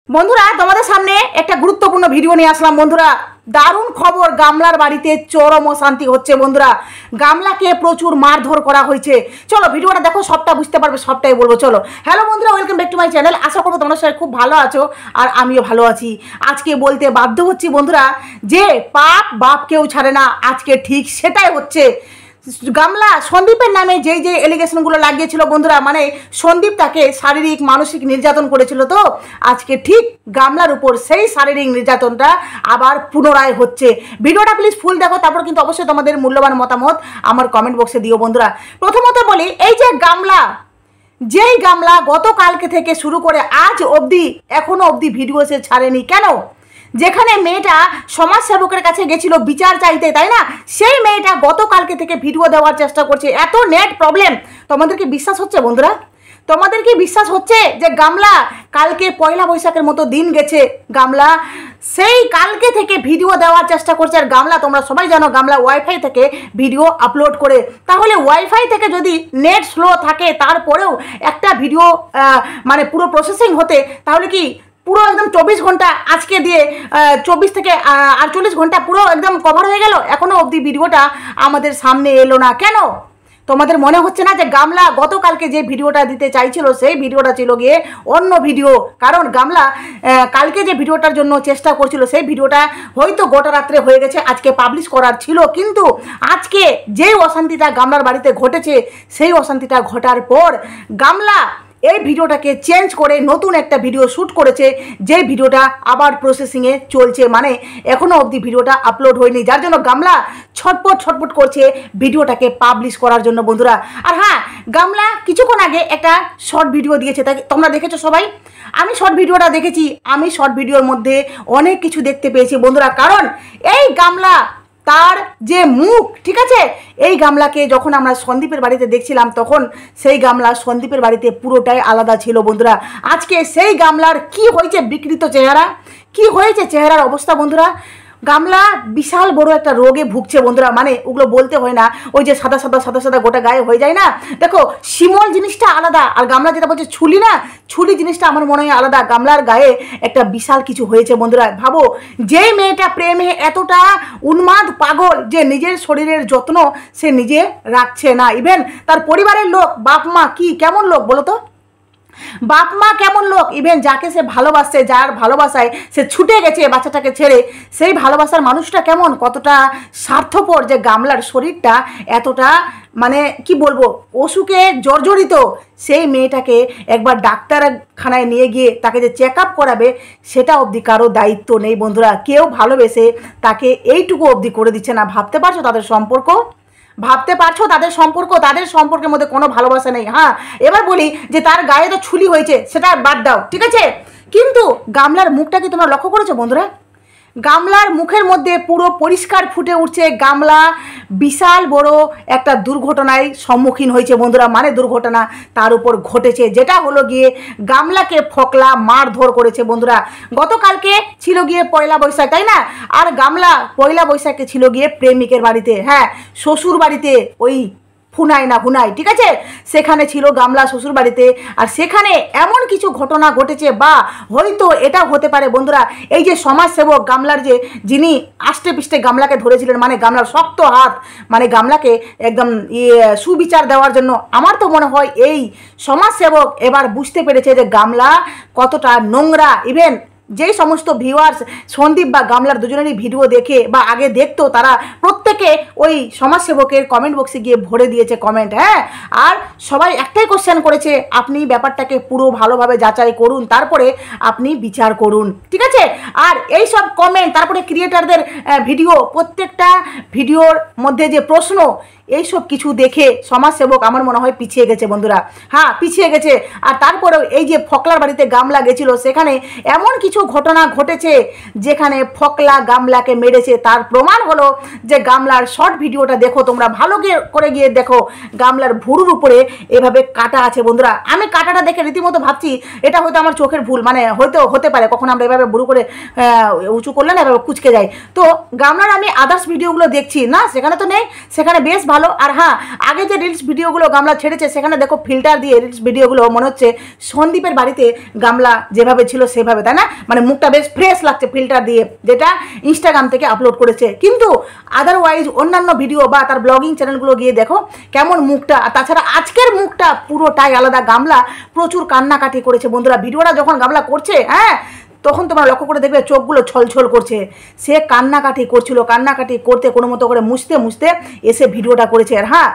বন্ধুরা তোমাদের সামনে একটা গুরুত্বপূর্ণ ভিডিও নিয়ে আসলাম। বন্ধুরা দারুণ খবর, গামলার বাড়িতে চরম অশান্তি হচ্ছে। বন্ধুরা গামলাকে প্রচুর মারধর করা হয়েছে। চলো ভিডিওটা দেখো, সবটা বুঝতে পারবে, সবটাই বলবো। চলো হ্যালো বন্ধুরা, welcome back to my channel. আশা করবো তোমরা সবাই খুব ভালো আছো আর আমিও ভালো আছি। আজকে বলতে বাধ্য হচ্ছি বন্ধুরা যে পাপ বাপ কেউ ছাড়ে না, আজকে ঠিক সেটাই হচ্ছে। গামলা সন্দীপের নামে যেই যে এলিগেশনগুলো লাগিয়েছিল বন্ধুরা, মানে সন্দীপ তাকে শারীরিক মানসিক নির্যাতন করেছিল, তো আজকে ঠিক গামলার উপর সেই শারীরিক নির্যাতনটা আবার পুনরায় হচ্ছে। ভিডিওটা প্লিজ ফুল দেখো, তারপর কিন্তু অবশ্যই তোমাদের মূল্যবান মতামত আমার কমেন্ট বক্সে দিও। বন্ধুরা প্রথমত বলি, এই যে গামলা, যেই গামলা গতকালকে থেকে শুরু করে আজ অবধি এখনো অবধি ভিডিও সে ছাড়েনি কেন? যেখানে মেয়েটা সমাজসেবকের কাছে গেছিল বিচার চাইতে, তাই না, সেই মেয়েটা গতকালকে থেকে ভিডিও দেওয়ার চেষ্টা করছে। এত নেট প্রবলেম, তোমাদের কি বিশ্বাস হচ্ছে বন্ধুরা? তোমাদের কি বিশ্বাস হচ্ছে যে গামলা কালকে পয়লা বৈশাখের মতো দিন গেছে, গামলা সেই কালকে থেকে ভিডিও দেওয়ার চেষ্টা করছে? আর গামলা তোমরা সবাই জানো গামলা ওয়াইফাই থেকে ভিডিও আপলোড করে। তাহলে ওয়াইফাই থেকে যদি নেট স্লো থাকে তারপরেও একটা ভিডিও মানে পুরো প্রসেসিং হতে, তাহলে কি পুরো একদম 24 ঘন্টা আজকে দিয়ে 24 থেকে 48 ঘন্টা পুরো একদম কভার হয়ে গেল, এখনও অবধি ভিডিওটা আমাদের সামনে এলো না কেন? তোমাদের মনে হচ্ছে না যে গামলা গতকালকে যে ভিডিওটা দিতে চাইছিল সেই ভিডিওটা ছিল গিয়ে অন্য ভিডিও? কারণ গামলা কালকে যে ভিডিওটার জন্য চেষ্টা করছিল সেই ভিডিওটা হয়তো গোটা রাত্রে হয়ে গেছে, আজকে পাবলিশ করার ছিল, কিন্তু আজকে যেই অশান্তিটা গামলার বাড়িতে ঘটেছে সেই অশান্তিটা ঘটার পর গামলা এই ভিডিওটাকে চেঞ্জ করে নতুন একটা ভিডিও শ্যুট করেছে, যে ভিডিওটা আবার প্রসেসিংয়ে চলছে, মানে এখনও অবধি ভিডিওটা আপলোড হয়নি, যার জন্য গামলা ছটপট করছে ভিডিওটাকে পাবলিশ করার জন্য। বন্ধুরা আর হ্যাঁ, গামলা কিছুক্ষণ আগে একটা শর্ট ভিডিও দিয়েছে, তাই তোমরা দেখেছো সবাই। আমি শর্ট ভিডিওটা দেখেছি, আমি শর্ট ভিডিওর মধ্যে অনেক কিছু দেখতে পেয়েছি বন্ধুরা। কারণ এই গামলা তার যে মুখ, ঠিক আছে, এই গামলাকে যখন আমরা সন্দীপের বাড়িতে দেখছিলাম তখন সেই গামলা সন্দীপের বাড়িতে পুরোটাই আলাদা ছিল বন্ধুরা। আজকে সেই গামলার কি হয়েছে, বিকৃত চেহারা, কি হয়েছে চেহারার অবস্থা বন্ধুরা। গামলা বিশাল বড় একটা রোগে ভুগছে বন্ধুরা, মানে ওগুলো বলতে হয় না, ওই যে সাদা সাদা গোটা গায়ে হয়ে যায় না। দেখো শিমল জিনিসটা আলাদা, আর গামলা যেটা বলছে ছুলি না, ছুলি জিনিসটা আমার মনে হয় আলাদা। গামলার গায়ে একটা বিশাল কিছু হয়েছে বন্ধুরা। ভাবো, যেই মেয়েটা প্রেমে এতটা উন্মাদ পাগল যে নিজের শরীরের যত্ন সে নিজে রাখছে না, ইভেন তার পরিবারের লোক, বাপ মা কি কেমন লোক বলো তো, বাপ মা কেমন লোক, ইভেন যাকে সে ভালোবাসছে, যার ভালোবাসায় সে ছুটে গেছে বাচ্চাটাকে ছেড়ে, সেই ভালোবাসার মানুষটা কেমন, কতটা স্বার্থপর যে গামলার শরীরটা এতটা মানে কি বলবো অসুখে জর্জরিত। সেই মেয়েটাকে একবার ডাক্তারখানায় নিয়ে গিয়ে তাকে যে চেক আপ করাবে সেটা অবধি কারো দায়িত্ব নেই বন্ধুরা। কেউ ভালোবেসে তাকে এইটুকু অবধি করে দিচ্ছে না। ভাবতে পারছো তাদের সম্পর্ক? ভাবতে পারছো তাদের সম্পর্ক? তাদের সম্পর্কের মধ্যে কোনো ভালোবাসা নেই। হ্যাঁ, এবার বলি যে তার গায়ে তো ছুলি হয়েছে, সেটা বাদ দাও, ঠিক আছে, কিন্তু গামলার মুখটা কি তোমরা লক্ষ্য করেছো বন্ধুরা? গামলার মুখের মধ্যে পুরো পরিষ্কার ফুটে উঠছে গামলা বিশাল বড় একটা দুর্ঘটনায় সম্মুখীন হয়েছে বন্ধুরা। মানে দুর্ঘটনা তার উপর ঘটেছে, যেটা হলো গিয়ে গামলাকে ফকলা মারধর করেছে বন্ধুরা। গতকালকে ছিল গিয়ে পয়লা বৈশাখ, তাই না, আর গামলা পয়লা বৈশাখে ছিল গিয়ে প্রেমিকের বাড়িতে, হ্যাঁ শ্বশুর বাড়িতে, ওই হুনাই না হুনাই, ঠিক আছে, সেখানে ছিল গামলা শ্বশুর বাড়িতে। আর সেখানে এমন কিছু ঘটনা ঘটেছে, বা হয়তো এটা হতে পারে বন্ধুরা, এই যে সমাজসেবক গামলার যে যিনি আষ্টে পিষ্টে গামলাকে ধরেছিলেন, মানে গামলার শক্ত হাত, মানে গামলাকে একদম সুবিচার দেওয়ার জন্য, আমার তো মনে হয় এই সমাজসেবক এবার বুঝতে পেরেছে যে গামলা কতটা নোংরা। ইভেন যেই সমস্ত ভিউয়ার্স সন্দীপ বা গামলার দুজনেরই ভিডিও দেখে বা আগে দেখতো, তারা প্রত্যেকে ওই সমাজসেবকের কমেন্ট বক্সে গিয়ে ভরে দিয়েছে কমেন্ট। হ্যাঁ, আর সবাই একটাই কোশ্চেন করেছে, আপনি ব্যাপারটাকে পুরো ভালোভাবে যাচাই করুন, তারপরে আপনি বিচার করুন, ঠিক আছে। আর এই সব কমেন্ট, তারপরে ক্রিয়েটারদের ভিডিও, প্রত্যেকটা ভিডিওর মধ্যে যে প্রশ্ন, এইসব কিছু দেখে সমাজসেবক আমার মনে হয় পিছিয়ে গেছে বন্ধুরা। হ্যাঁ, পিছিয়ে গেছে। আর তারপরেও এই যে ফকলার বাড়িতে গামলা গেছিল, সেখানে এমন কিছু ঘটনা ঘটেছে যেখানে ফকলা গামলাকে মেরেছে। তার প্রমাণ হলো যে গামলার শর্ট ভিডিওটা দেখো তোমরা, ভালো করে গিয়ে দেখো, গামলার ভুরুর উপরে এভাবে কাটা আছে বন্ধুরা। আমি কাটাটা দেখে রীতিমতো ভাবছি এটা হয়তো আমার চোখের ভুল, মানে হয়তো হতে পারে, কখন আমরা এভাবে ভুরু করে উঁচু করলে না এভাবে কুচকে যায়। তো গামলার আমি আদার্স ভিডিওগুলো দেখছি না, সেখানে তো নেই, সেখানে বেশ ভালো। আর হ্যাঁ, আগে যে রিলস ভিডিওগুলো গামলা ছেড়েছে সেখানে দেখো ফিল্টার দিয়ে রিলস ভিডিওগুলো মনে হচ্ছে সন্দীপের বাড়িতে গামলা যেভাবে ছিল সেভাবে, তাই না? মানে মুখটা বেশ ফ্রেশ লাগছে ফিল্টার দিয়ে, যেটা ইনস্টাগ্রাম থেকে আপলোড করেছে। কিন্তু আদারওয়াইজ অন্যান্য ভিডিও বা তার ব্লগিং চ্যানেলগুলো গিয়ে দেখো কেমন মুখটা। আর তাছাড়া আজকের মুখটা পুরোটাই আলাদা। গামলা প্রচুর কান্নাকাটি করেছে বন্ধুরা। ভিডিওটা যখন গামলা করছে, হ্যাঁ, তখন তোমরা লক্ষ্য করে দেখবে চোখগুলো ছলছল করছে। সে কান্নাকাটি করছিল, কান্নাকাটি করতে কোনো মতো করে মুছতে মুছতে এসে ভিডিওটা করেছে। আর হ্যাঁ,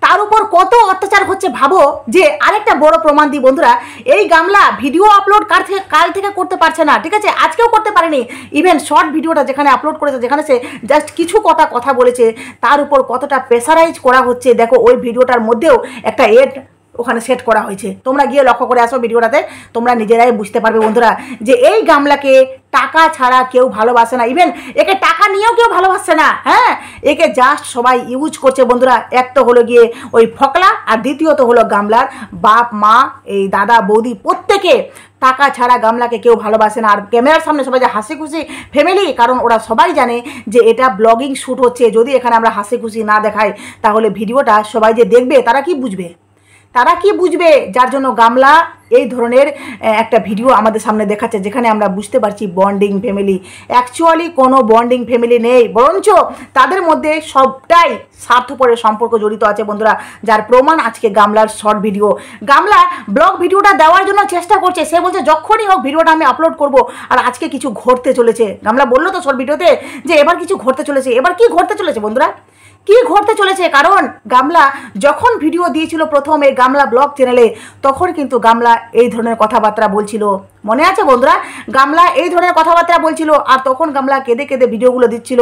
তার উপর কত অত্যাচার হচ্ছে ভাবো। যে আরেকটা বড় প্রমাণ দিই বন্ধুরা, এই গামলা ভিডিও আপলোড কাল থেকে করতে পারছে না, ঠিক আছে? আজকেও করতে পারেনি। ইভেন শর্ট ভিডিওটা যেখানে আপলোড করেছে, যেখানে সে জাস্ট কিছু কথা বলেছে, তার উপর কতটা প্রেসারাইজ করা হচ্ছে দেখো। ওই ভিডিওটার মধ্যেও একটা এড ওখানে সেট করা হয়েছে। তোমরা গিয়ে লক্ষ্য করে আসো ভিডিওটাতে, তোমরা নিজেরাই বুঝতে পারবে বন্ধুরা যে এই গামলাকে টাকা ছাড়া কেউ ভালোবাসে না। ইভেন একে টাকা নিয়েও কেউ ভালোবাসছে না। হ্যাঁ, একে জাস্ট সবাই ইউজ করছে বন্ধুরা। এক তো হলো গিয়ে ওই ফকলা, আর দ্বিতীয়ত হলো গামলার বাপ মা, এই দাদা বৌদি, প্রত্যেকে টাকা ছাড়া গামলাকে কেউ ভালোবাসে না। আর ক্যামেরার সামনে সবাই যে হাসি খুশি ফ্যামিলি, কারণ ওরা সবাই জানে যে এটা ব্লগিং শ্যুট হচ্ছে। যদি এখানে আমরা হাসি খুশি না দেখাই তাহলে ভিডিওটা সবাই যে দেখবে তারা কি বুঝবে, যার জন্য গামলা এই ধরনের একটা ভিডিও আমাদের সামনে দেখাচ্ছে, যেখানে আমরা বুঝতে পারছি বন্ডিং ফ্যামিলি। অ্যাকচুয়ালি কোনো বন্ডিং ফ্যামিলি নেই, বরঞ্চ তাদের মধ্যে সবটাই স্বার্থপরের সম্পর্ক জড়িত আছে বন্ধুরা। যার প্রমাণ আজকে গামলার শর্ট ভিডিও। গামলা ব্লগ ভিডিওটা দেওয়ার জন্য চেষ্টা করছে। সে বলছে যখনই হোক ভিডিওটা আমি আপলোড করব। আর আজকে কিছু ঘটতে চলেছে। গামলা বললো তো শর্ট ভিডিওতে যে এবার কিছু ঘটতে চলেছে। এবার কি ঘটতে চলেছে বন্ধুরা? কি ঘটতে চলেছে? কারণ গামলা যখন ভিডিও দিয়েছিল প্রথম এই গামলা ব্লগ চ্যানেলে, তখন কিন্তু গামলা এই ধরনের কথাবার্তা বলছিল। মনে আছে বন্ধুরা? গামলা এই ধরনের কথাবার্তা বলছিল, আর তখন গামলা কেঁদে কেঁদে ভিডিওগুলো দিচ্ছিল।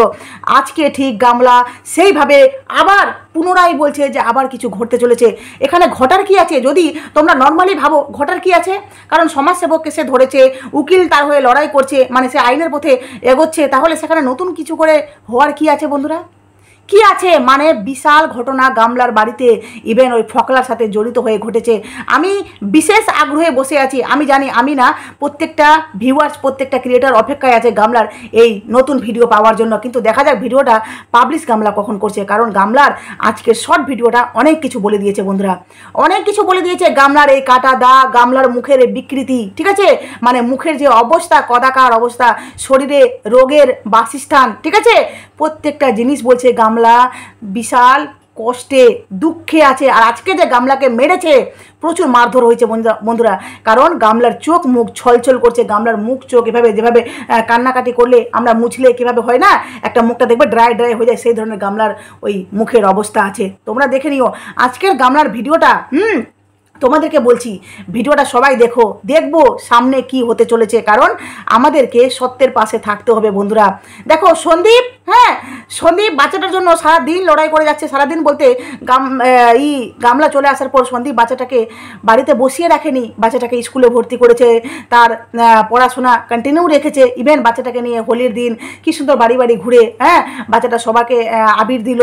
আজকে ঠিক গামলা সেইভাবে আবার পুনরায় বলছে যে আবার কিছু ঘটতে চলেছে। এখানে ঘটার কি আছে? যদি তোমরা নর্মালি ভাবো ঘটার কি আছে, কারণ সমাজসেবককে সে ধরেছে, উকিল তার হয়ে লড়াই করছে, মানে সে আইনের পথে এগোচ্ছে, তাহলে সেখানে নতুন কিছু করে হওয়ার কি আছে বন্ধুরা? কি আছে? মানে বিশাল ঘটনা গামলার বাড়িতে, ইভেন ওই ফকলার সাথে জড়িত হয়ে ঘটেছে। আমি বিশেষ আগ্রহে বসে আছি। আমি জানি আমি না, প্রত্যেকটা ভিউয়ার্স, প্রত্যেকটা ক্রিয়েটার অপেক্ষায় আছে গামলার এই নতুন ভিডিও পাওয়ার জন্য। কিন্তু দেখা যাক ভিডিওটা পাবলিশ গামলা কখন করছে। কারণ গামলার আজকের শর্ট ভিডিওটা অনেক কিছু বলে দিয়েছে বন্ধুরা, অনেক কিছু বলে দিয়েছে। গামলার এই কাটা দাগ, গামলার মুখের এই বিকৃতি, ঠিক আছে, মানে মুখের যে অবস্থা, কদাকার অবস্থা, শরীরে রোগের বাসস্থান, ঠিক আছে, প্রত্যেকটা জিনিস বলছে গামলা বিশাল কষ্টে দুঃখে আছে। আর আজকে যে গামলাকে মেরেছে, প্রচুর মারধর হয়েছে বন্ধুরা। কারণ গামলার চোখ মুখ ছলছল করছে। গামলার মুখ চোখ এভাবে, যেভাবে কান্নাকাটি করলে আমরা মুছলে কীভাবে হয় না, একটা মুখটা দেখবে ড্রাই ড্রাই হয়ে যায়, সেই ধরনের গামলার ওই মুখের অবস্থা আছে। তোমরা দেখে নিও আজকের গামলার ভিডিওটা। তোমাদেরকে বলছি ভিডিওটা সবাই দেখবো সামনে কি হতে চলেছে। কারণ আমাদেরকে সত্যের পাশে থাকতে হবে বন্ধুরা। দেখো সন্দীপ, হ্যাঁ, সন্দীপ বাচ্চাটার জন্য সারাদিন লড়াই করে যাচ্ছে। সারাদিন বলতে গামলা চলে আসার পর সন্দীপ বাচ্চাটাকে বাড়িতে বসিয়ে রাখেনি, বাচ্চাটাকে স্কুলে ভর্তি করেছে, তার পড়াশোনা কন্টিনিউ রেখেছে। ইভেন বাচ্চাটাকে নিয়ে হোলির দিন কি সুন্দর বাড়ি বাড়ি ঘুরে, হ্যাঁ, বাচ্চাটা সবাইকে আবির দিল।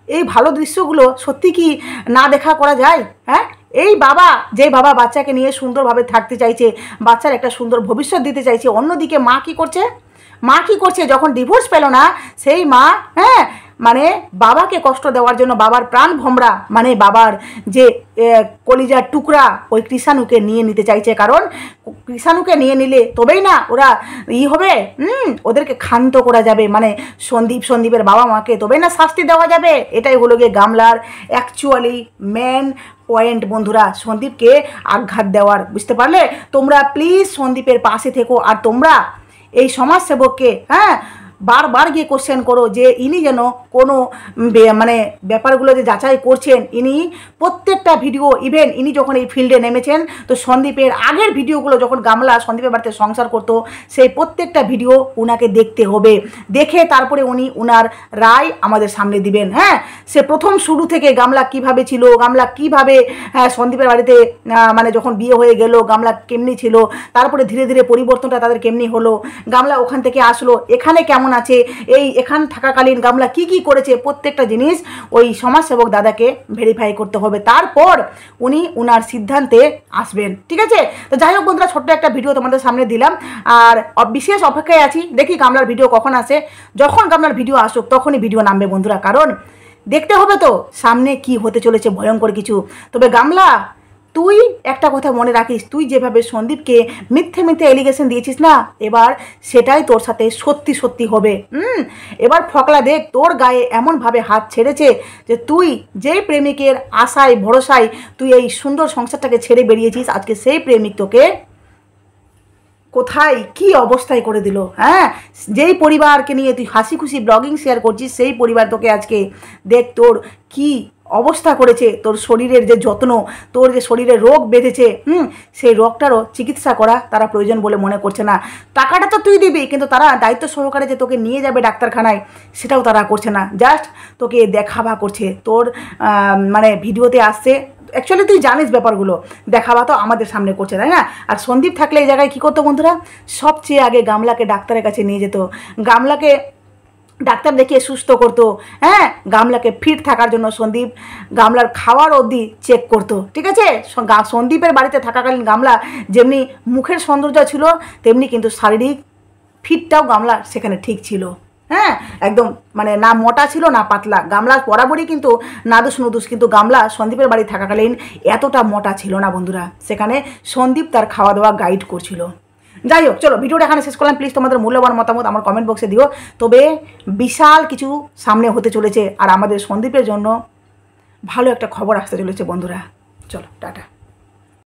এই ভালো দৃশ্যগুলো সত্যি কি না দেখা করা যায়? হ্যাঁ, এই বাবা, যে বাবা বাচ্চাকে নিয়ে সুন্দরভাবে থাকতে চাইছে, বাচ্চার একটা সুন্দর ভবিষ্যৎ দিতে চাইছে, অন্যদিকে মা কি করছে? যখন ডিভোর্স পেল না, সেই মা, হ্যাঁ, মানে বাবাকে কষ্ট দেওয়ার জন্য, বাবার প্রাণ ভমরা, মানে বাবার যে কলিজার টুকরা, ওই কৃষাণুকে নিয়ে নিতে চাইছে। কারণ কৃষাণুকে নিয়ে নিলে তবেই না ওরা হবে, ওদেরকে ক্ষান্ত করা যাবে, মানে সন্দীপের বাবা মাকে তবেই না শাস্তি দেওয়া যাবে। এটাই হলো গিয়ে গামলার অ্যাকচুয়ালি মেন পয়েন্ট বন্ধুরা, সন্দীপকে আঘাত দেওয়ার। বুঝতে পারলে? তোমরা প্লিজ সন্দীপের পাশে থেকো। আর তোমরা এই সমাজসেবককে, হ্যাঁ, বারবার গিয়ে কোশ্চেন করো যে ইনি যেন কোনো মানে ব্যাপারগুলো যে যাচাই করছেন। ইনি প্রত্যেকটা ভিডিও, ইভেন ইনি যখন এই ফিল্ডে নেমেছেন, তো সন্দীপের আগের ভিডিওগুলো যখন গামলা সন্দীপের বাড়িতে সংসার করতো, সেই প্রত্যেকটা ভিডিও উনাকে দেখতে হবে। দেখে তারপরে উনি উনার রায় আমাদের সামনে দিবেন। হ্যাঁ, সে প্রথম শুরু থেকে গামলা কিভাবে ছিল, গামলা কিভাবে সন্দীপের বাড়িতে মানে যখন বিয়ে হয়ে গেল গামলা কেমনি ছিল, তারপরে ধীরে ধীরে পরিবর্তনটা তাদের কেমনি হলো, গামলা ওখান থেকে আসলো, এখানে কেমন আছে, এখান থাকাকালীন গামলা কি কি করেছে, প্রত্যেকটা জিনিস ওই সমাজসেবক দাদাকে ভেরিফাই করতে হবে। তারপর উনি উনার সিদ্ধান্তে আসবেন। ঠিক আছে? তো যাই হোক বন্ধুরা, ছোট্ট একটা ভিডিও তোমাদের সামনে দিলাম। আর বিশেষ অপেক্ষায় আছি, দেখি গামলার ভিডিও কখন আসে। যখন গামলার ভিডিও আসুক তখনই ভিডিও নামবে বন্ধুরা। কারণ দেখতে হবে তো সামনে কি হতে চলেছে ভয়ঙ্কর কিছু। তবে গামলা, তুই একটা কথা মনে রাখিস, তুই যেভাবে সন্দীপকে মিথ্যে মিথ্যে এলিগেশন দিয়েছিস না, এবার সেটাই তোর সাথে সত্যি সত্যি হবে। এবার ফকলা দেখ, তোর গায়ে এমনভাবে হাত ছেড়েছে যে তুই যেই প্রেমিকের আশায় ভরসায় তুই এই সুন্দর সংসারটাকে ছেড়ে বেরিয়েছিস, আজকে সেই প্রেমিক তোকে কোথায় কি অবস্থায় করে দিল। হ্যাঁ, যেই পরিবারকে নিয়ে তুই হাসি খুশি ব্লগিং শেয়ার করছিস, সেই পরিবার তোকে আজকে দেখ তোর কি অবস্থা করেছে। তোর শরীরের যে যত্ন, তোর যে শরীরে রোগ বেঁধেছে, সেই রোগটারও চিকিৎসা করা তারা প্রয়োজন বলে মনে করছে না। টাকাটা তো তুই দিবি, কিন্তু তারা দায়িত্ব সহকারে যে তোকে নিয়ে যাবে ডাক্তারখানায়, সেটাও তারা করছে না। জাস্ট তোকে দেখাবা করছে। তোর মানে ভিডিওতে আসছে, অ্যাকচুয়ালি তুই জানিস ব্যাপারগুলো, দেখাবা তো আমাদের সামনে করছে, তাই না? আর সন্দীপ থাকলে এই জায়গায় কী করতো বন্ধুরা, সবচেয়ে আগে গামলাকে ডাক্তারের কাছে নিয়ে যেত, গামলাকে ডাক্তার দেখিয়ে সুস্থ করতো। হ্যাঁ, গামলাকে ফিট থাকার জন্য সন্দীপ গামলার খাওয়ার অবধি চেক করতো, ঠিক আছে? সন্দীপের বাড়িতে থাকাকালীন গামলা যেমনি মুখের সৌন্দর্য ছিল, তেমনি কিন্তু শারীরিক ফিটটাও গামলার সেখানে ঠিক ছিল। হ্যাঁ, একদম মানে না মোটা ছিল না পাতলা। গামলার বরাবরই কিন্তু নাদুস নুদুস, কিন্তু গামলা সন্দীপের বাড়ি থাকাকালীন এতটা মোটা ছিল না বন্ধুরা। সেখানে সন্দীপ তার খাওয়া দাওয়া গাইড করছিল। যাই হোক, চলো ভিডিওটা এখানে শেষ করলাম। প্লিজ তোমাদের মূল্যবান মতামত আমার কমেন্ট বক্সে দিও। তবে বিশাল কিছু সামনে হতে চলেছে, আর আমাদের সন্দীপের জন্য ভালো একটা খবর আসতে চলেছে বন্ধুরা। চলো টাটা।